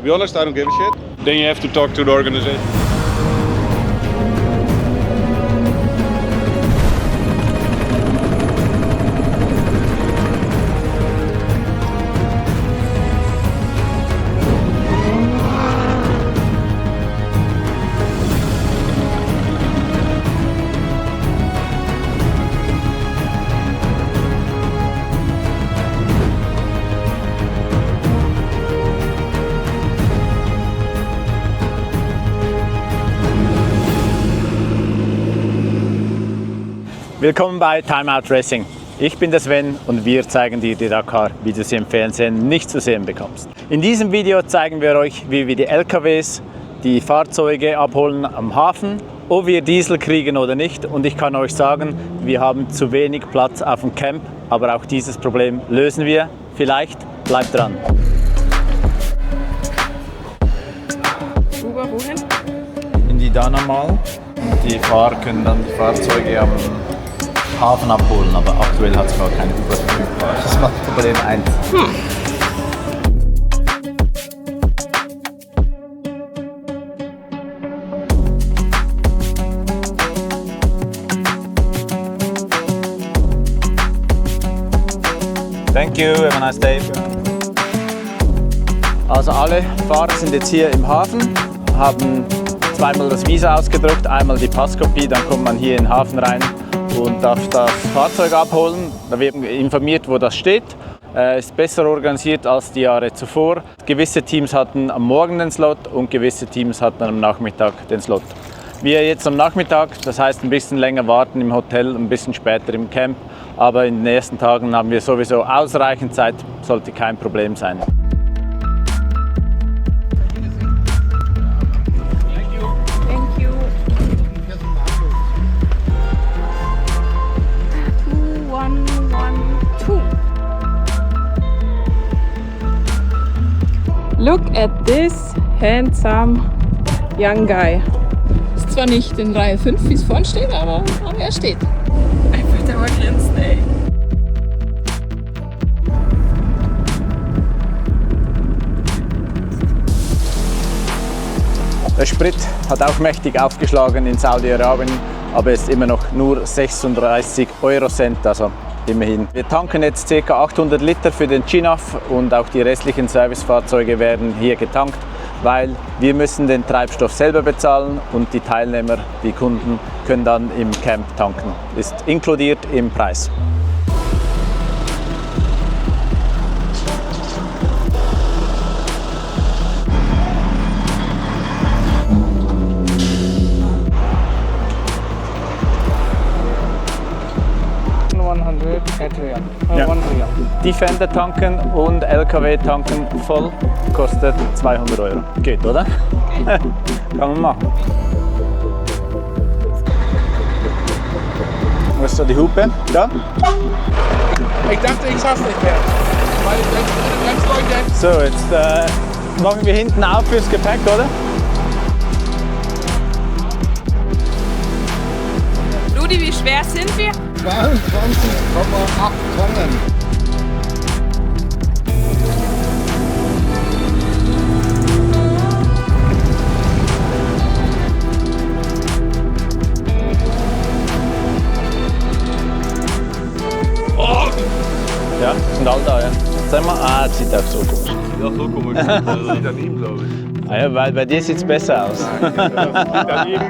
To be honest, I don't give a shit. Then you have to talk to the organization. Willkommen bei Time Out Racing. Ich bin der Sven und wir zeigen dir die Dakar, wie du sie im Fernsehen nicht zu sehen bekommst. In diesem Video zeigen wir euch, wie wir die LKWs, die Fahrzeuge abholen am Hafen, ob wir Diesel kriegen oder nicht. Und ich kann euch sagen, wir haben zu wenig Platz auf dem Camp, aber auch dieses Problem lösen wir. Vielleicht bleibt dran. Wohin? In die Dana Mall. Die Fahrer können dann die Fahrzeuge am Hafen abholen, aber aktuell hat es gar keine Uber verfügbar. Das macht Problem 1. Thank you, have a nice day. Also alle Fahrer sind jetzt hier im Hafen, haben zweimal das Visa ausgedruckt, einmal die Passkopie, dann kommt man hier in den Hafen rein und darf das Fahrzeug abholen. Da wird informiert, wo das steht. Ist besser organisiert als die Jahre zuvor. Gewisse Teams hatten am Morgen den Slot und gewisse Teams hatten am Nachmittag den Slot. Wir jetzt am Nachmittag, das heißt ein bisschen länger warten im Hotel, ein bisschen später im Camp. Aber in den ersten Tagen haben wir sowieso ausreichend Zeit, sollte kein Problem sein. Look at this handsome young guy. Ist zwar nicht in Reihe 5, wie es vorne steht, aber er steht. Einfach der mal grinsen, ey. Der Sprit hat auch mächtig aufgeschlagen in Saudi-Arabien, aber ist immer noch nur 36 Eurocent, also immerhin. Wir tanken jetzt ca. 800 Liter für den Chinaf und auch die restlichen Servicefahrzeuge werden hier getankt, weil wir müssen den Treibstoff selber bezahlen und die Teilnehmer, die Kunden, können dann im Camp tanken. Ist inkludiert im Preis. Ja. Defender tanken und LKW tanken voll kostet 200 Euro. Geht, oder? Kann man machen. Wo ist da die Hupe? Da? Ich dachte, ich schaff's nicht mehr. Weil ganz Leute. So, jetzt machen wir hinten auf fürs Gepäck, oder? Rudi, wie schwer sind wir? 22,8 Tonnen. Ja, sind alle da, ja. Sag mal, das sieht auch so komisch. Ja, so komisch. Das sieht daneben, glaube ich. Ah ja, weil bei dir sieht es besser aus.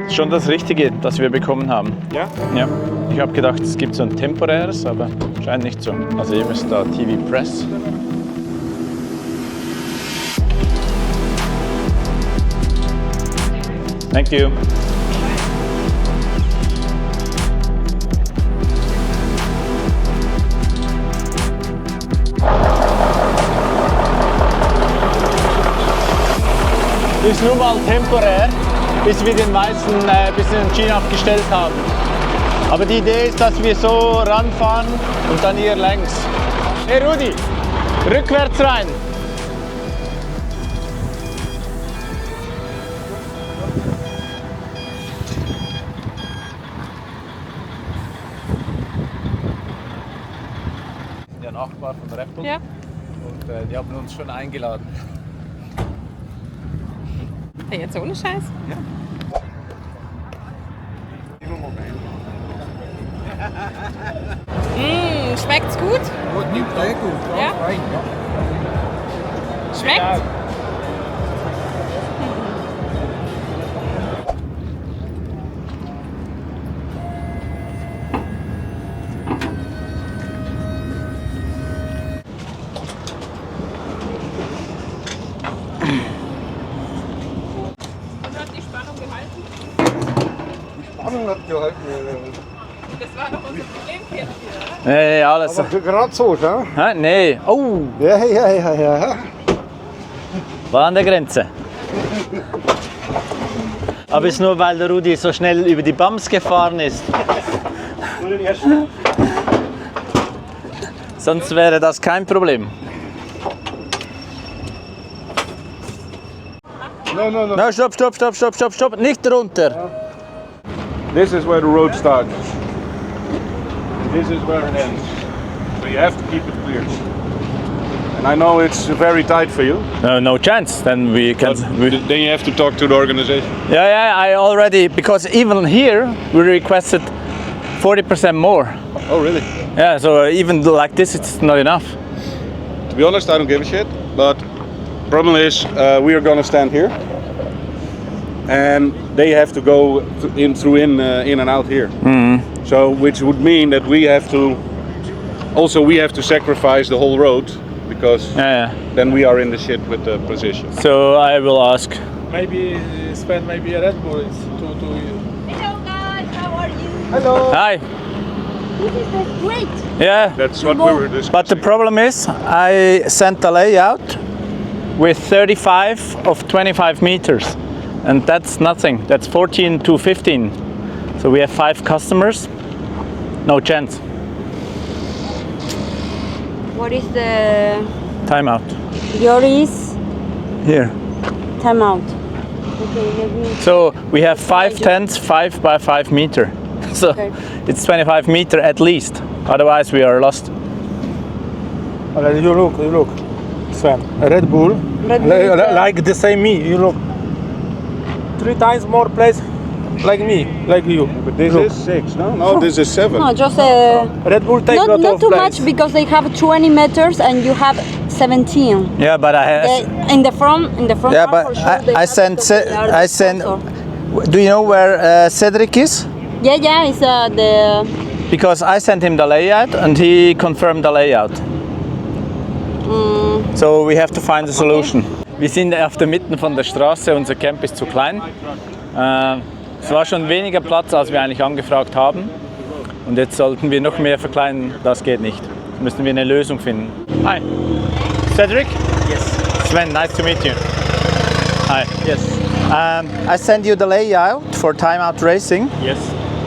Schon das Richtige, das wir bekommen haben. Ja? Ja. Ich habe gedacht, es gibt so ein temporäres, aber scheint nicht so. Also ihr müsst da TV Press. Thank you. Ist nur mal temporär, bis wir den weißen bis in den China abgestellt haben. Aber die Idee ist, dass wir so ranfahren und dann hier längs. Hey Rudi, rückwärts rein. Der Nachbar von Rappel. Ja. Und die haben uns schon eingeladen. Hey, jetzt ohne Scheiß? Ja. Schmeckt's gut? Sehr gut. Ja? Fein, ja. Schmeckt? Und hat die Spannung gehalten? Spannung hat gehalten. Das war doch unser Problem hier, oder? Nee, alles. Aber gerade so, schau. Hä? Nee. Oh, Ja. war an der Grenze. Aber ist nur, weil der Rudi so schnell über die Bums gefahren ist. Sonst wäre das kein Problem. No. Na, stopp, nicht runter. This is where the road starts. This is where it ends. So you have to keep it clear. And I know it's very tight for you. No chance. Then we can. But then you have to talk to the organization. Yeah, I already, because even here we requested 40% more. Oh, really? Yeah, so even like this, it's not enough. To be honest, I don't give a shit. But problem is, we are gonna stand here, and they have to go in and out here. So, which would mean that we have to sacrifice the whole road, because Yeah. then we are in the shit with the position. So I will ask. Maybe spend a Red Bull to Hello guys, how are you? Hi. This is great. Yeah. That's what we were discussing. But the problem is, I sent a layout with 35 of 25 meters, and that's nothing. That's 14 to 15. So we have 5 customers. No chance. What is the Timeout. yours? Here. Time out. Okay, let me. So we have 5 tents, 5 by 5 meter. So Okay. it's 25 meter at least. Otherwise we are lost. You look, Sven. Red Bull, Red Bull is, like the same me. You look 3 times more place like me, like you. But this Look. is 6, no? No, this is 7. No, just Red Bull take lot not of too place. much because they have 20 meters and you have 17. Yeah, but I have. In the front. Yeah, one but for sure they I have sent. because they are I the sent. sponsor. Do you know where Cedric is? Yeah, it's the. Because I sent him the layout and he confirmed the layout. So we have to find a solution. Wir sind auf der Mitte von der Straße, unser Camp ist zu klein. Es war schon weniger Platz, als wir eigentlich angefragt haben. Und jetzt sollten wir noch mehr verkleinern, das geht nicht. Jetzt müssen wir eine Lösung finden. Hi. Cedric? Yes. Sven, nice to meet you. Hi. Yes. I sent you the layout for timeout racing. Yes.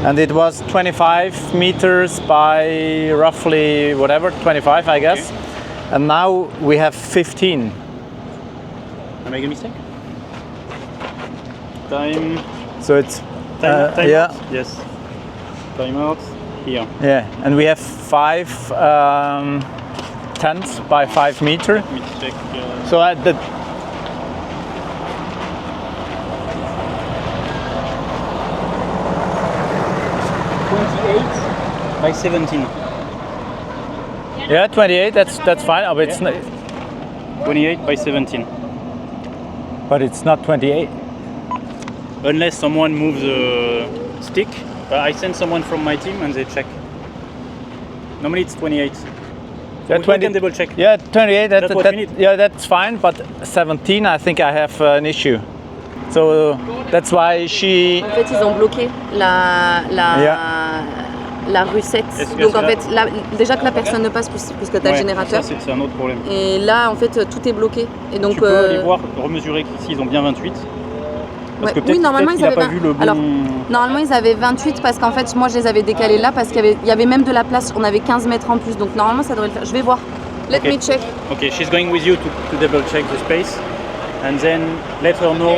And it was 25 meters by roughly whatever, 25 I guess. And now we have 15. I make a mistake? Time. So it's Time yeah, out? Yes. Time out. Here. yeah. And we have 5 tents by 5 meter. Let me check. So at the 28 by 17. yeah 28. That's fine. But it's not. 28 by 17. But it's not 28. Unless someone moves the stick. I send someone from my team and they check. Normally it's 28. Yeah, We can double check. Yeah, 28. That's what we need. Yeah, that's fine. But 17, I think I have an issue. So that's why she. En fait, ils ont bloqué la rue 7. Est-ce que Donc en cela- fait, déjà que la personne ne passe puisque tu as Ouais, le générateur. ça, c'est un autre problème. Et là, en fait, tout est bloqué. Et donc, Tu peux aller voir, remesurer qu'ici ils ont bien 28. Parce que oui, peut-être normalement, qu'il ils n'a avaient pas 20. vu le bon. Alors, normalement, ils avaient 28 parce qu'en fait, moi, je les avais décalés là parce qu'il y avait même de la place. On avait 15 mètres en plus. Donc, normalement, ça devrait le faire. Je vais voir. Let Okay. me check. Okay, she's going with you to double check the space and then let her know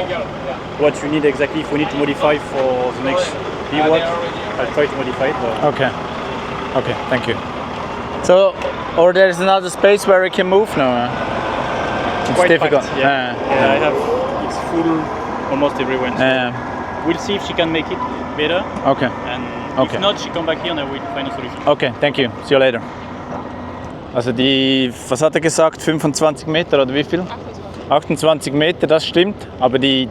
what you need exactly. If we need to modify for the next bivouac, I'll try to modify it. But Okay. Okay. Thank you. So, or there is another space where we can move now. It's quite difficult. packed, yeah. Yeah, I have it's full almost every Wednesday. We'll see if she can make it better, Okay. and Okay. if not, she come back here and I will find a solution. Okay, thank you. See you later. Also die, was hat er gesagt, 25 Meter oder wie viel? 28 Meter, das stimmt, aber die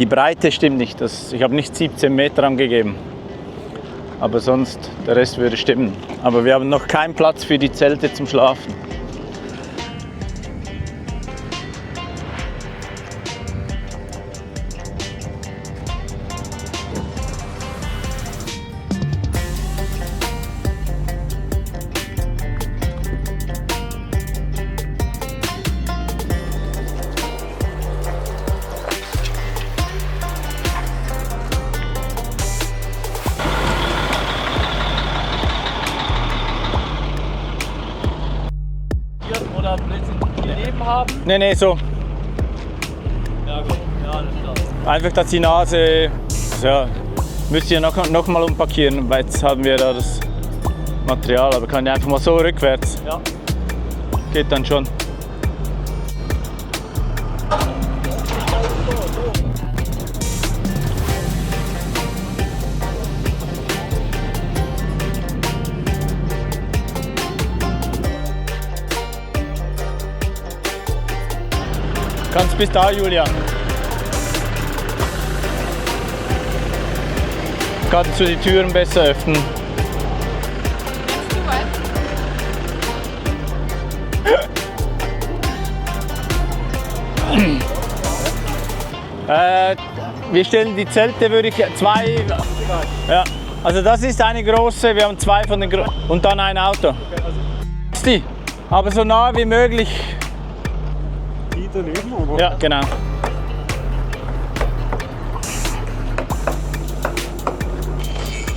Breite stimmt nicht. Ich habe nicht 17 Meter angegeben. Aber sonst, der Rest würde stimmen. Aber wir haben noch keinen Platz für die Zelte zum Schlafen. Oder daneben haben? Nee, so. Ja, gut. Ja, alles klar. Einfach, dass die Nase, also ja, müsst ihr noch mal umpackieren, weil jetzt haben wir da das Material, aber kann ich einfach mal so rückwärts. Ja. Geht dann schon. Kannst bis da, Julia. Kannst du die Türen besser öffnen? Wir stellen die Zelte, würde ich zwei. Ja, also das ist eine große, wir haben zwei von den und dann ein Auto. Die, aber so nah wie möglich. Die daneben, oder? Ja, genau.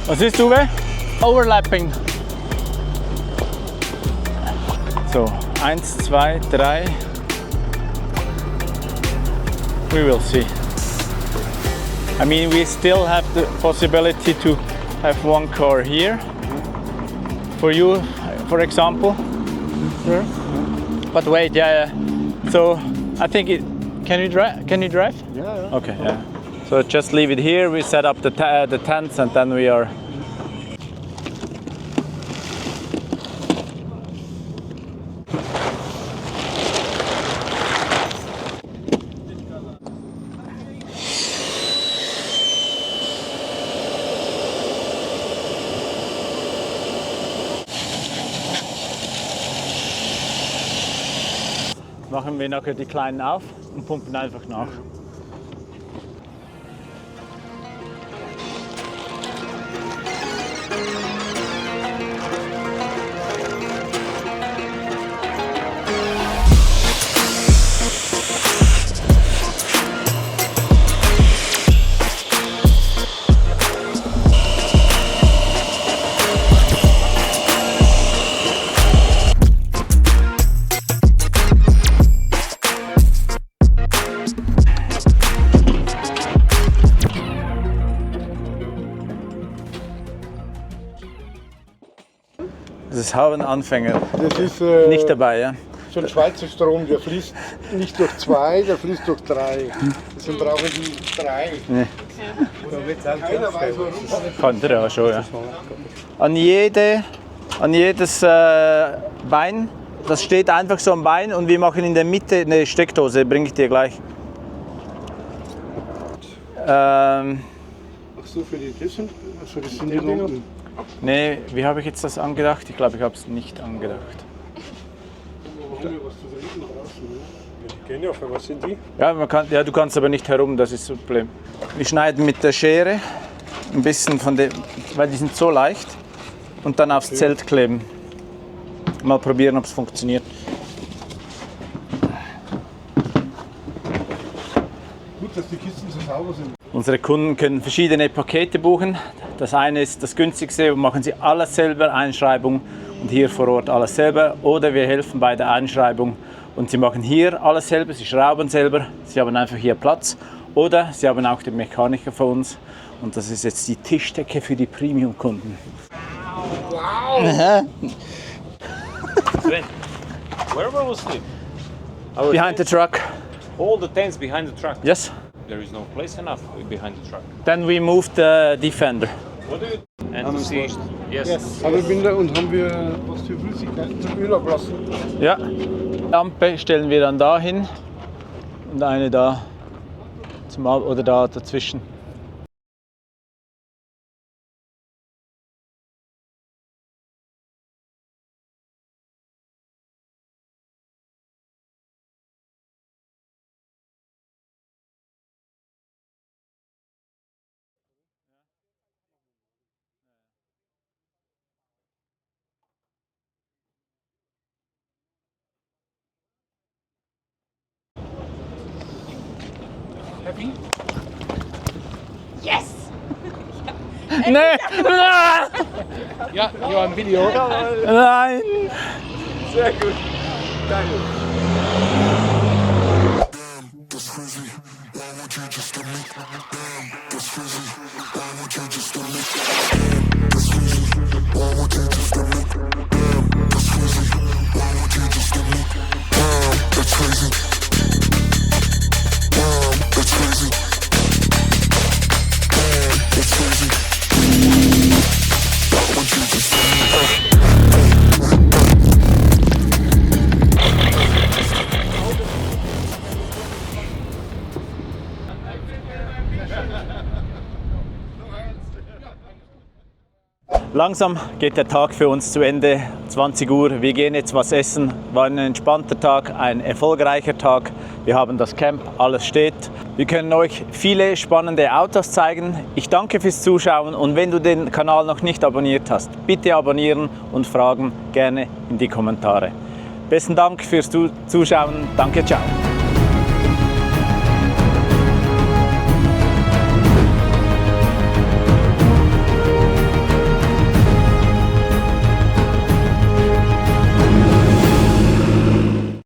Was ist, Uwe? Overlapping. So, 1, 2, 3. We will see. I mean, we still have the possibility to have one car here. For you, for example. Sure. But wait, yeah. So, I think it. Can you drive? Can you drive? Yeah. Okay, yeah. So just leave it here. We set up the tents, and then we are. Machen wir nachher die kleinen auf und pumpen einfach nach. Das haben Anfänger Das ist nicht dabei, ja? so ein Schweizer Strom, der fließt nicht durch 2, der fließt durch 3. Deswegen brauchen die 3. Keiner weiß warum. Kann der ja schon, ja. An jedes Bein, das steht einfach so am Bein und wir machen in der Mitte eine Steckdose, bringe ich dir gleich. Ach so, für die Kissen? Also das sind die Dinger. Nee, wie habe ich jetzt das angedacht? Ich glaube, ich habe es nicht angedacht. Die gehen ja, für was sind die? Ja, du kannst aber nicht herum, das ist das Problem. Wir schneiden mit der Schere ein bisschen von dem, weil die sind so leicht, und dann aufs Zelt kleben. Mal probieren, ob es funktioniert. Gut, dass die Kisten so sauber sind. Unsere Kunden können verschiedene Pakete buchen. Das eine ist das günstigste, machen sie alles selber, Einschreibung, und hier vor Ort alles selber. Oder wir helfen bei der Einschreibung und sie machen hier alles selber, sie schrauben selber, sie haben einfach hier Platz. Oder sie haben auch den Mechaniker von uns, und das ist jetzt die Tischdecke für die Premium-Kunden. Wow! Where will we sleep? Behind the truck. All the tents behind the truck. Yes. there is no place enough behind the truck. Then we move the defender. And to see, yes. Aber haben wir was für Flüssigkeit zum Öl ablassen? Ja. Lampe stellen wir dann da hin und eine da oder da dazwischen. Nee! Ja, you're on video. Nein! Sehr gut. Geil. Langsam geht der Tag für uns zu Ende, 20 Uhr. Wir gehen jetzt was essen. War ein entspannter Tag, ein erfolgreicher Tag. Wir haben das Camp, alles steht. Wir können euch viele spannende Autos zeigen. Ich danke fürs Zuschauen und wenn du den Kanal noch nicht abonniert hast, bitte abonnieren und Fragen gerne in die Kommentare. Besten Dank fürs Zuschauen. Danke, ciao.